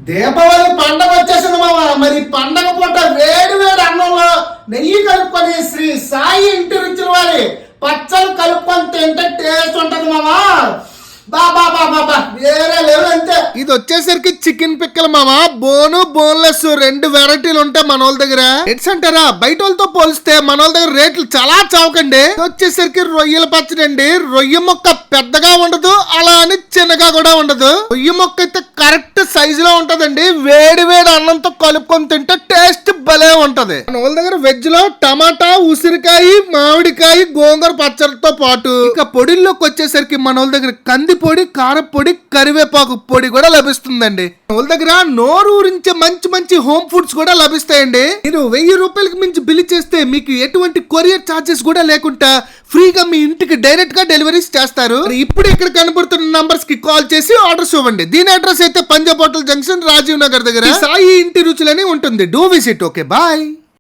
దీపావళి పండగ వచ్చేసింది మామ. మరి పండగ పూట వేడి వేడి అన్నంలో నెయ్యి కలుపుకొని శ్రీ సాయి ఇంటి రుచుల వారి పచ్చళ్ళు కలుపుకొని తింటే టేస్ట్ ఉంటది మామా. బాబా బాబా వేరే లెవెల్ అంతే. ఇది వచ్చేసరికి చికెన్ పిక్కలు మామ. బోన్లెస్ రెండు వెరైటీలు ఉంటాయి మన వాళ్ళ దగ్గర. రేట్స్ అంటారా, బయట వాళ్ళతో పోలిస్తే మన వాళ్ళ దగ్గర రేట్లు చాలా చౌకండి. ఇది వచ్చేసరికి రొయ్యల పచ్చడి అండి. రొయ్య మొక్క పెద్దగా ఉండదు, అలా అని చిన్నగా కూడా ఉండదు. రొయ్య మొక్క అయితే కరెక్ట్ సైజు లో ఉంటదండి. వేడి వేడి అన్నంతో కలుపుకొని తింటే టేస్ట్ భలే ఉంటది. మన వాళ్ళ దగ్గర వెజ్ లో టమాటా, ఉసిరికాయ, మామిడికాయ, గోంగూర పచ్చడితో పాటు ఇక పొడిల్లోకి వచ్చేసరికి మన వాళ్ళ దగ్గర కంది పొడి, కారపొడి, కరివేపాకు పొడి కూడా లభిస్తుందండి. వాళ్ళ దగ్గర నోరు ఊరించే మంచి మంచి హోమ్ ఫుడ్స్ కూడా లభిస్తాయండి. మీరు 1000 రూపాయలకు మించి బిల్ చేస్తే మీకు ఎటువంటి కొరియర్ చార్జెస్ కూడా లేకుండా ఫ్రీగా మీ ఇంటికి డైరెక్ట్ గా డెలివరీస్ చేస్తారు. ఇప్పుడు ఇక్కడ కనబడుతున్న నంబర్స్ కి కాల్ చేసి ఆర్డర్స్ ఇవ్వండి. దీని అడ్రస్ అయితే పంజాబ్ హోటల్ జంక్షన్, రాజీవ్ నగర్ దగ్గర సాయి ఇంటి రుచులని ఉంటుంది. Do visit. Okay, bye.